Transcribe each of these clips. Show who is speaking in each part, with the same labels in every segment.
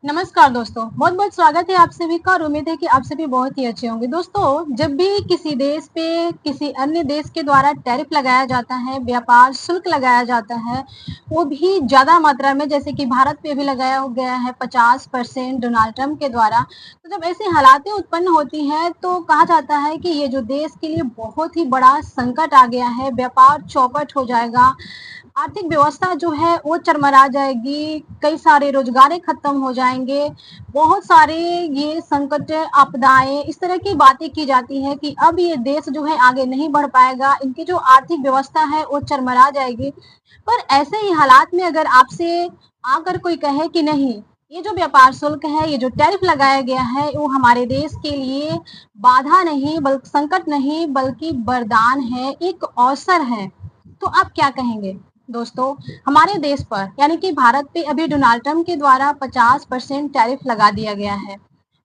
Speaker 1: नमस्कार दोस्तों, बहुत बहुत स्वागत है आप सभी का और उम्मीद है कि आप सभी बहुत ही अच्छे होंगे। दोस्तों, जब भी किसी देश पे किसी अन्य देश के द्वारा टैरिफ लगाया जाता है, व्यापार शुल्क लगाया जाता है, वो भी ज़्यादा मात्रा में, जैसे कि भारत पे भी लगाया हो गया है 50% डोनाल्ड ट्रंप के द्वारा। तो जब ऐसी हालातें उत्पन्न होती हैं, तो कहा जाता है कि ये जो देश के लिए बहुत ही बड़ा संकट आ गया है, व्यापार चौपट हो जाएगा, आर्थिक व्यवस्था जो है वो चरमरा जाएगी, कई सारे रोजगारें खत्म हो जाएँगे, बहुत सारे ये संकट, आपदाएँ, इस तरह की बातें की जाती हैं कि अब ये देश जो है आगे नहीं बढ़ पाएगा, इनकी जो आर्थिक व्यवस्था है वो चरमरा जाएगी। पर ऐसे ही हालात में अगर आपसे आकर कोई कहे कि नहीं, ये जो व्यापार शुल्क है, ये जो टैरिफ लगाया गया है, वो हमारे देश के लिए बाधा नहीं, बल्कि संकट नहीं, बल्कि वरदान है, एक अवसर है। तो आप क्या कहेंगे? दोस्तों, हमारे देश पर यानी कि भारत पे अभी डोनाल्ड ट्रंप के द्वारा 50% टैरिफ लगा दिया गया है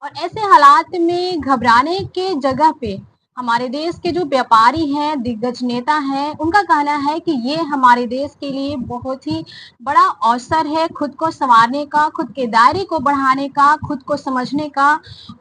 Speaker 1: और ऐसे हालात में घबराने के जगह पे हमारे देश के जो व्यापारी हैं, दिग्गज नेता हैं, उनका कहना है कि ये हमारे देश के लिए बहुत ही बड़ा अवसर है खुद को संवारने का, खुद के दायरे को बढ़ाने का, खुद को समझने का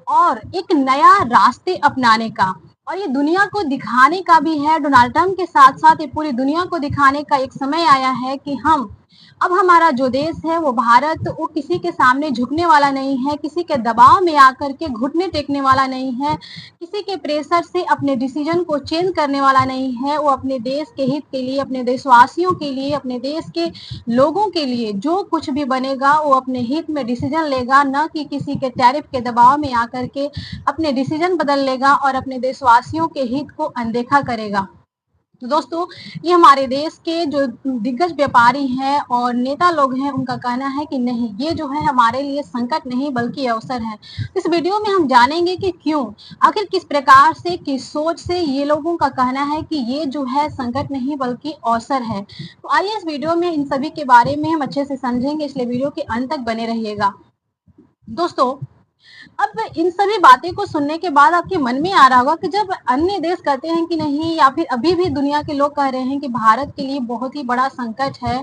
Speaker 1: और एक नया रास्ते अपनाने का। और ये दुनिया को दिखाने का भी है, डोनाल्ड ट्रंप के साथ-साथ ये पूरी दुनिया को दिखाने का एक समय आया है कि हम अब हमारा जो देश है वो भारत, वो किसी के सामने झुकने वाला नहीं है, किसी के दबाव में आकर के घुटने टेकने वाला नहीं है, किसी के प्रेशर से अपने डिसीजन को चेंज करने वाला नहीं है। वो अपने देश के हित के लिए, अपने देशवासियों के लिए, अपने देश के लोगों के लिए जो कुछ भी बनेगा वो अपने हित में डिसीजन लेगा, ना कि किसी के टैरिफ के दबाव में आकर के अपने डिसीजन बदल लेगा और अपने देशवासियों के हित को अनदेखा करेगा। तो दोस्तों, ये हमारे देश के जो दिग्गज व्यापारी हैं और नेता लोग हैं, उनका कहना है कि नहीं, ये जो है हमारे लिए संकट नहीं बल्कि अवसर है। इस वीडियो में हम जानेंगे कि क्यों, आखिर किस प्रकार से, किस सोच से ये लोगों का कहना है कि ये जो है संकट नहीं बल्कि अवसर है। तो आइए इस वीडियो में इन सभी के बारे में हम अच्छे से समझेंगे, इसलिए वीडियो के अंत तक बने रहिएगा। दोस्तों, अब इन सभी बातें को सुनने के बाद आपके मन में आ रहा होगा कि जब अन्य देश कहते हैं कि नहीं, या फिर अभी भी दुनिया के लोग कह रहे हैं कि भारत के लिए बहुत ही बड़ा संकट है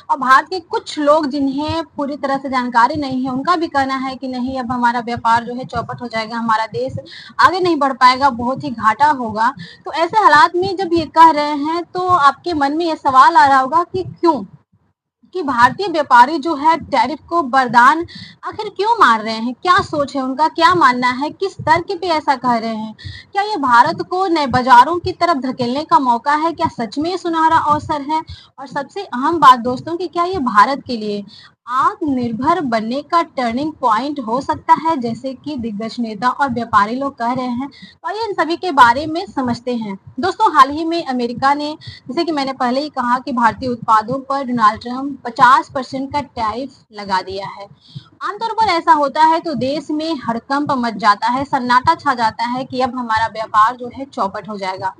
Speaker 1: और भारत के कुछ लोग जिन्हें पूरी तरह से जानकारी नहीं है, उनका भी कहना है कि नहीं, अब हमारा व्यापार जो है चौपट हो जाएगा, हमारा देश आगे नहीं बढ़ पाएगा, बहुत ही घाटा होगा। तो ऐसे हालात में जब ये कह रहे हैं तो आपके मन में ये सवाल आ रहा होगा कि क्यों, कि भारतीय व्यापारी जो है टैरिफ को वरदान आखिर क्यों मान रहे हैं? क्या सोच है उनका? क्या मानना है? किस तर्क पे ऐसा कह रहे हैं? क्या ये भारत को नए बाजारों की तरफ धकेलने का मौका है? क्या सच में ये सुनहरा अवसर है? और सबसे अहम बात दोस्तों, कि क्या ये भारत के लिए आत्मनिर्भर बनने का टर्निंग पॉइंट हो सकता है, जैसे कि दिग्गज नेता और व्यापारी लोग कह रहे हैं? तो आइए इन सभी के बारे में समझते हैं। दोस्तों, हाल ही में अमेरिका ने, जैसे कि मैंने पहले ही कहा, कि भारतीय उत्पादों पर डोनाल्ड ट्रंप 50% का टैरिफ लगा दिया है। आमतौर पर ऐसा होता है तो देश में हड़कंप मच जाता है, सन्नाटा छा जाता है कि अब हमारा व्यापार जो है चौपट हो जाएगा।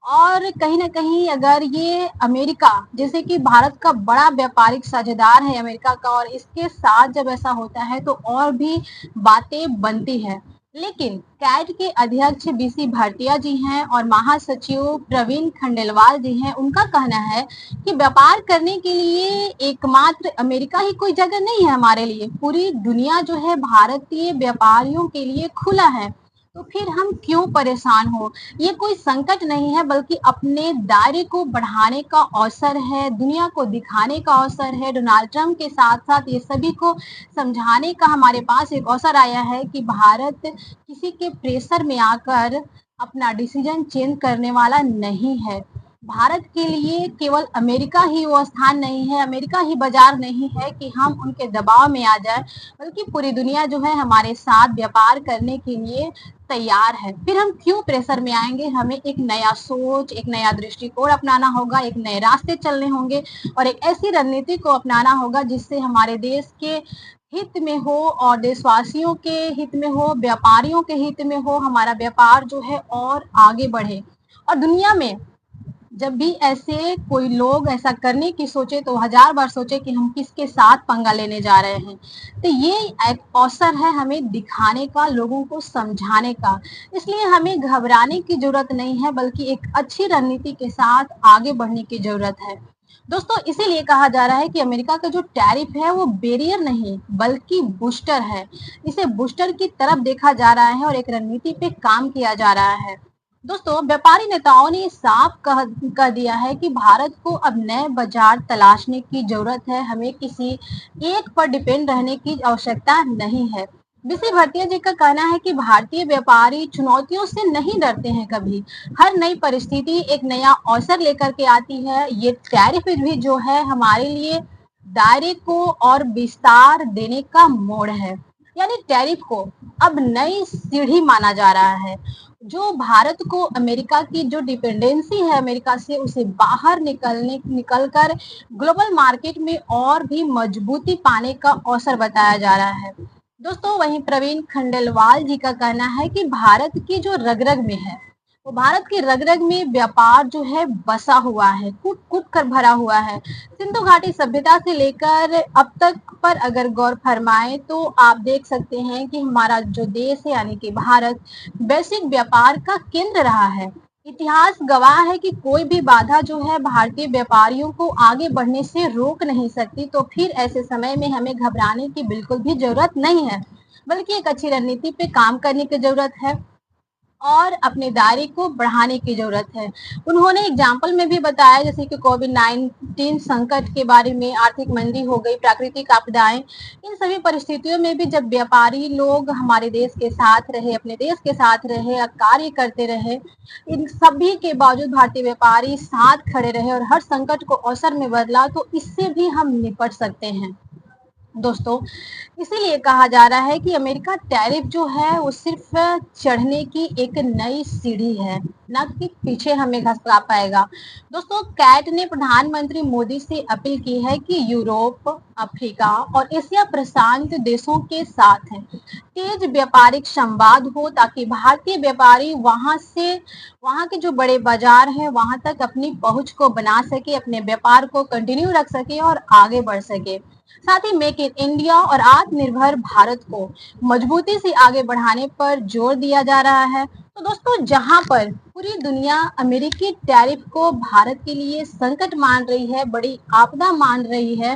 Speaker 1: और कहीं न कहीं अगर ये अमेरिका, जैसे कि भारत का बड़ा व्यापारिक साझेदार है अमेरिका का, और इसके साथ जब ऐसा होता है तो और भी बातें बनती हैं। लेकिन कैट के अध्यक्ष बीसी भाटिया जी हैं और महासचिव प्रवीण खंडेलवाल जी हैं, उनका कहना है कि व्यापार करने के लिए एकमात्र अमेरिका ही कोई जगह नहीं है हमारे लिए, पूरी दुनिया जो है भारतीय व्यापारियों के लिए खुला है। तो फिर हम क्यों परेशान हो? ये कोई संकट नहीं है बल्कि अपने दायरे को बढ़ाने का अवसर है, दुनिया को दिखाने का अवसर है। डोनाल्ड ट्रंप के साथ-साथ ये सभी को समझाने का हमारे पास एक अवसर आया है कि भारत किसी के प्रेशर में आकर अपना डिसीजन चेंज करने वाला नहीं है। भारत के लिए केवल अमेरिका ही वो स्थान नहीं है, अमेरिका ही बाजार नहीं है कि हम उनके दबाव में आ जाएँ, बल्कि पूरी दुनिया जो है हमारे साथ व्यापार करने के लिए तैयार है। फिर हम क्यों प्रेशर में आएँगे? हमें एक नया सोच, एक नया दृष्टिकोण अपनाना होगा, एक नए रास्ते चलने होंगे और एक ऐसी रणनीति को अपनाना होगा जिससे हमारे देश के हित में हो और देशवासियों के हित में हो, व्यापारियों के हित में हो, हमारा व्यापार जो है और आगे बढ़े। और दुनिया में जब भी ऐसे कोई लोग ऐसा करने की सोचे तो हजार बार सोचे कि हम किसके साथ पंगा लेने जा रहे हैं। तो ये एक अवसर है हमें दिखाने का, लोगों को समझाने का। इसलिए हमें घबराने की जरूरत नहीं है बल्कि एक अच्छी रणनीति के साथ आगे बढ़ने की जरूरत है। दोस्तों इसीलिए कहा जा रहा है कि अमेरिका का जो टैरिफ है वो बैरियर नहीं बल्कि बूस्टर है। इसे बूस्टर की तरफ देखा जा रहा है और एक रणनीति पे काम किया जा रहा है। दोस्तों व्यापारी नेताओं ने साफ कह दिया है कि भारत को अब नए बाजार तलाशने की जरूरत है। हमें किसी एक पर डिपेंड रहने की आवश्यकता नहीं है। बीसी भट्टिया जी का कहना है कि भारतीय व्यापारी चुनौतियों से नहीं डरते हैं कभी। हर नई परिस्थिति एक नया अवसर लेकर के आती है। ये टैरिफ भी जो है हमारे लिए दायरे को और विस्तार देने का मोड़ है। यानी टैरिफ को अब नई सीढ़ी माना जा रहा है जो भारत को अमेरिका की जो डिपेंडेंसी है अमेरिका से उसे बाहर निकलकर ग्लोबल मार्केट में और भी मजबूती पाने का अवसर बताया जा रहा है। दोस्तों वहीं प्रवीण खंडेलवाल जी का कहना है कि भारत की जो रग-रग में है, वो भारत की रग-रग में व्यापार जो है बसा हुआ है, कूट-कूट कर भरा हुआ है। सिंधु घाटी सभ्यता से लेकर अब तक पर अगर गौर फरमाएं तो आप देख सकते हैं कि हमारा जो देश है यानी कि भारत वैश्विक व्यापार का केंद्र रहा है। इतिहास गवाह है कि कोई भी बाधा जो है भारतीय व्यापारियों को आगे बढ़ने से रोक नहीं सकती। तो फिर ऐसे समय में हमें घबराने की बिल्कुल भी जरूरत नहीं है, बल्कि एक अच्छी रणनीति पे काम करने की जरूरत है और अपने दायरे को बढ़ाने की जरूरत है। उन्होंने एग्जाम्पल में भी बताया जैसे कि कोविड-19 संकट के बारे में, आर्थिक मंदी हो गई, प्राकृतिक आपदाएं, इन सभी परिस्थितियों में भी जब व्यापारी लोग हमारे देश के साथ रहे, अपने देश के साथ रहे, कार्य करते रहे, इन सभी के बावजूद भारतीय व्यापारी साथ खड़े रहे और हर संकट को अवसर में बदला, तो इससे भी हम निपट सकते हैं। दोस्तों इसीलिए कहा जा रहा है कि अमेरिका टैरिफ जो है वो सिर्फ चढ़ने की एक नई सीढ़ी है, ना कि पीछे हमें घसका पाएगा। दोस्तों कैट ने प्रधानमंत्री मोदी से अपील की है कि यूरोप, अफ्रीका और एशिया प्रशांत देशों के साथ तेज व्यापारिक संवाद हो ताकि भारतीय व्यापारी वहां के जो बड़े बाजार हैं वहां तक अपनी पहुंच को बना सके, अपने व्यापार को कंटिन्यू रख सके और आगे बढ़ सके। साथ ही मेक इन इंडिया और आत्मनिर्भर भारत को मजबूती से आगे बढ़ाने पर जोर दिया जा रहा है। तो दोस्तों जहां पर पूरी दुनिया अमेरिकी टैरिफ को भारत के लिए संकट मान रही है, बड़ी आपदा मान रही है,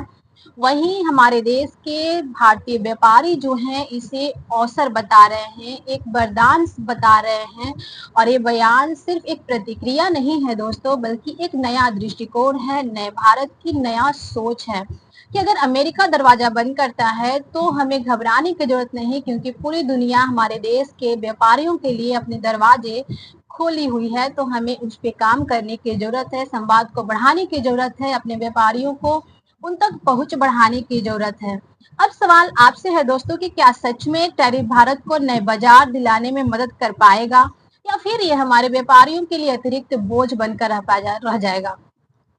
Speaker 1: वहीं हमारे देश के भारतीय व्यापारी जो हैं इसे अवसर बता रहे हैं, एक वरदान बता रहे हैं। और ये बयान सिर्फ एक प्रतिक्रिया नहीं है दोस्तों, बल्कि एक नया दृष्टिकोण है, नए भारत की नया सोच है कि अगर अमेरिका दरवाजा बंद करता है तो हमें घबराने की जरूरत नहीं, क्योंकि पूरी दुनिया हमारे देश के व्यापारियों के लिए अपने दरवाजे खोली हुई है। तो हमें उस पर काम करने की जरूरत है, संवाद को बढ़ाने की जरूरत है, अपने व्यापारियों को उन तक पहुंच बढ़ाने की जरूरत है। अब सवाल आपसे है दोस्तों कि क्या सच में टैरिफ भारत को नए बाजार दिलाने में मदद कर पाएगा या फिर ये हमारे व्यापारियों के लिए अतिरिक्त बोझ बनकर रह जाएगा।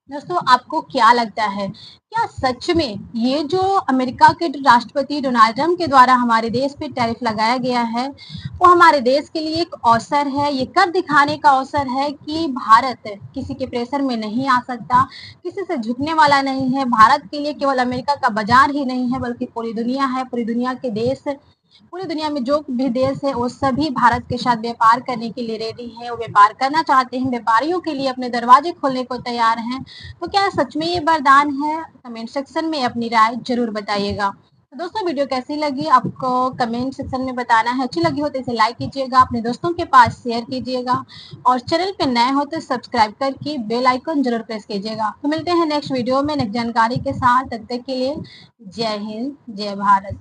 Speaker 1: दोस्तों आपको क्या लगता है, क्या सच में ये जो अमेरिका के राष्ट्रपति डोनाल्ड ट्रंप के द्वारा हमारे देश पे टैरिफ लगाया गया है वो हमारे देश के लिए एक अवसर है, ये कर दिखाने का अवसर है कि भारत किसी के प्रेशर में नहीं आ सकता, किसी से झुकने वाला नहीं है। भारत के लिए केवल अमेरिका का बाजार ही नहीं है बल्कि पूरी दुनिया है, पूरी दुनिया के देश, पूरी दुनिया में जो भी देश है वो सभी भारत के साथ व्यापार करने के लिए रेडी है, वो व्यापार करना चाहते हैं, व्यापारियों के लिए अपने दरवाजे खोलने को तैयार हैं। तो क्या सच में ये वरदान है? कमेंट सेक्शन में अपनी राय जरूर बताइएगा। तो दोस्तों वीडियो कैसी लगी आपको कमेंट सेक्शन में बताना है। अच्छी लगी हो तो इसे लाइक कीजिएगा, अपने दोस्तों के पास शेयर कीजिएगा और चैनल पे नए हो तो सब्सक्राइब करके बेल आइकन जरूर प्रेस कीजिएगा। तो मिलते हैं नेक्स्ट वीडियो में नेक्स्ट जानकारी के साथ, तब तक के लिए जय हिंद, जय भारत।